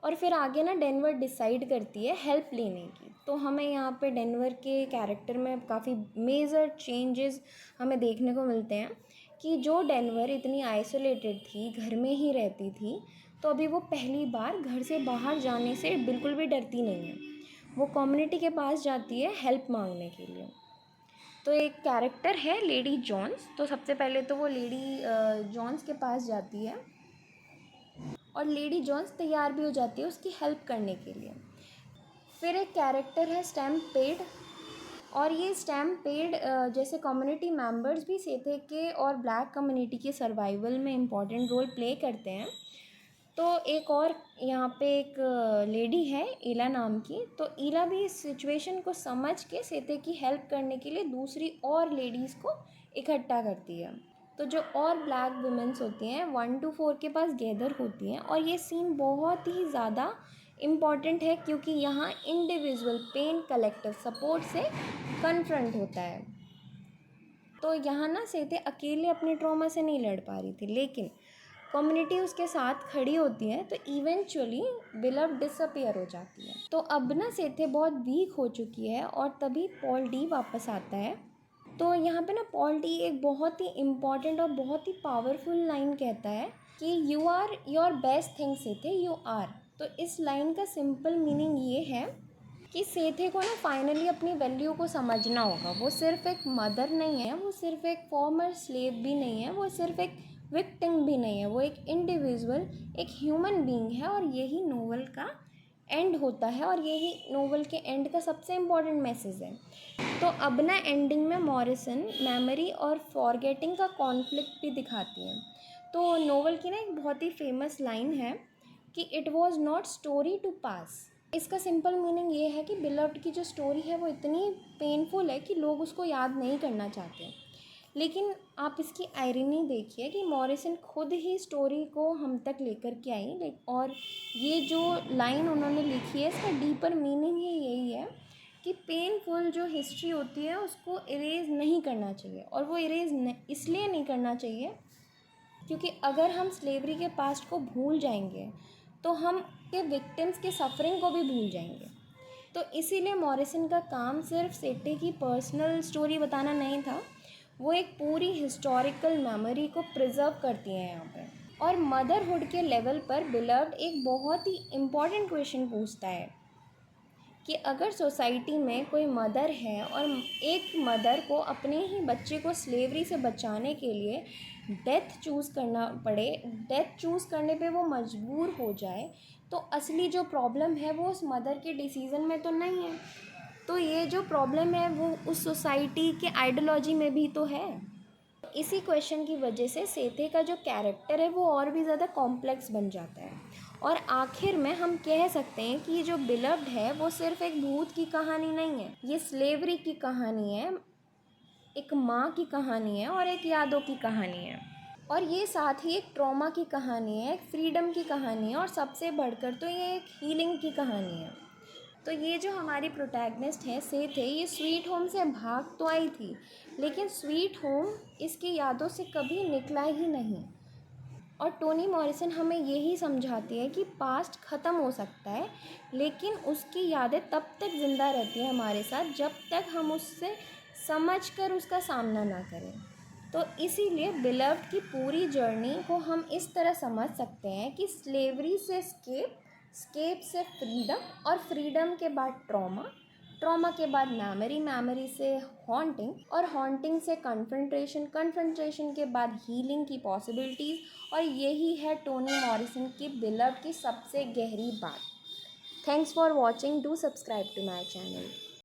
और फिर आगे ना डेनवर डिसाइड करती है हेल्प लेने की। तो हमें यहाँ पे डेनवर के कैरेक्टर में काफ़ी मेजर चेंजेस हमें देखने को मिलते हैं कि जो डेनवर इतनी आइसोलेटेड थी, घर में ही रहती थी, तो अभी वो पहली बार घर से बाहर जाने से बिल्कुल भी डरती नहीं है। वो कम्युनिटी के पास जाती है हेल्प मांगने के लिए। तो एक कैरेक्टर है लेडी जॉन्स। तो सबसे पहले तो वो लेडी जॉन्स के पास जाती है और लेडी जॉन्स तैयार भी हो जाती है उसकी हेल्प करने के लिए। फिर एक कैरेक्टर है स्टैम्पेड, और ये स्टैम्पेड जैसे कम्युनिटी मेंबर्स भी सेथे के और ब्लैक कम्युनिटी के सर्वाइवल में इम्पॉर्टेंट रोल प्ले करते हैं। तो एक और यहाँ पे एक लेडी है ईला नाम की। तो ईला भी इस सिचुएशन को समझ के सेथे की हेल्प करने के लिए दूसरी और लेडीज़ को इकट्ठा करती है। तो जो और ब्लैक वुमेंस होती हैं 1 to 4 के पास गैदर होती हैं, और ये सीन बहुत ही ज़्यादा इम्पॉर्टेंट है क्योंकि यहाँ इंडिविजुअल पेन कलेक्टिव सपोर्ट से कन्फ्रंट होता है। तो यहाँ ना सेथे अकेले अपने ट्रॉमा से नहीं लड़ पा रही थी, लेकिन कम्युनिटी उसके साथ खड़ी होती है, तो इवेंचुअली बिलव डिसअपियर हो जाती है। तो अब ना सेथे बहुत वीक हो चुकी है और तभी पॉल डी वापस आता है। तो यहाँ पे ना पॉल डी एक बहुत ही इम्पॉर्टेंट और बहुत ही पावरफुल लाइन कहता है कि you are your best thing Sethe, you are. तो इस लाइन का सिंपल मीनिंग ये है कि सेथे को ना फाइनली अपनी वैल्यू को समझना होगा। वो सिर्फ एक मदर नहीं है, वो सिर्फ एक फॉर्मर स्लेव भी नहीं है, वो सिर्फ एक विक्टिम भी नहीं है, वो एक इंडिविजुअल, एक ह्यूमन बीइंग है। और यही नोवेल का एंड होता है और यही नोवेल के एंड का सबसे इम्पॉर्टेंट मैसेज है। तो अब ना एंडिंग में मॉरिसन मेमोरी और फॉरगेटिंग का कॉन्फ्लिक्ट भी दिखाती है। तो नोवेल की ना एक बहुत ही फेमस लाइन है कि it was not story to pass. इसका सिंपल मीनिंग ये है कि बिलव्ड की जो स्टोरी है वो इतनी पेनफुल है कि लोग उसको याद नहीं करना चाहते। लेकिन आप इसकी आयरनी देखिए कि मॉरिसन खुद ही स्टोरी को हम तक लेकर के आई, और ये जो लाइन उन्होंने लिखी है इसका डीपर मीनिंग ही यही है कि पेनफुल जो हिस्ट्री होती है उसको इरेज नहीं करना चाहिए। और वो इरेज इसलिए नहीं करना चाहिए क्योंकि अगर हम स्लेवरी के पास्ट को भूल जाएंगे तो हम के विक्टिम्स के सफरिंग को भी भूल जाएंगे। तो इसीलिए मॉरिसन का काम सिर्फ सेटे की पर्सनल स्टोरी बताना नहीं था, वो एक पूरी हिस्टोरिकल मेमोरी को प्रिजर्व करती हैं यहाँ पे। और मदरहुड के लेवल पर बिलव्ड एक बहुत ही इम्पॉर्टेंट क्वेश्चन पूछता है कि अगर सोसाइटी में कोई मदर है और एक मदर को अपने ही बच्चे को स्लेवरी से बचाने के लिए डेथ चूज़ करना पड़े, डेथ चूज़ करने पे वो मजबूर हो जाए, तो असली जो प्रॉब्लम है वो उस मदर के डिसीज़न में तो नहीं है। तो ये जो प्रॉब्लम है वो उस सोसाइटी के आइडियोलॉजी में भी तो है। इसी क्वेश्चन की वजह से सेथे का जो कैरेक्टर है वो और भी ज़्यादा कॉम्प्लेक्स बन जाता है। और आखिर में हम कह सकते हैं कि ये जो बिलव्ड है वो सिर्फ एक भूत की कहानी नहीं है, ये स्लेवरी की कहानी है, एक माँ की कहानी है और एक यादों की कहानी है। और ये साथ ही एक ट्रॉमा की कहानी है, एक फ्रीडम की कहानी है, और सबसे बढ़कर तो ये एक हीलिंग की कहानी है। तो ये जो हमारी प्रोटैगनिस्ट है सेथे, ये स्वीट होम से भाग तो आई थी, लेकिन स्वीट होम इसकी यादों से कभी निकला ही नहीं। और टोनी मॉरिसन हमें यही समझाती है कि पास्ट ख़त्म हो सकता है, लेकिन उसकी यादें तब तक ज़िंदा रहती हैं हमारे साथ जब तक हम उससे समझकर उसका सामना ना करें। तो इसीलिए बिलव्ड की पूरी जर्नी को हम इस तरह समझ सकते हैं कि स्लेवरी से स्केप, स्केप से फ्रीडम, और फ्रीडम के बाद ट्रॉमा, ट्रॉमा के बाद मेमोरी, मेमोरी से हॉन्टिंग, और हॉन्टिंग से कन्फ्रंट्रेशन, कन्फ्रंट्रेशन के बाद हीलिंग की पॉसिबिलिटीज़। और यही है टोनी मॉरिसन की बिलव्ड की सबसे गहरी बात। Thanks for watching, do subscribe to my channel.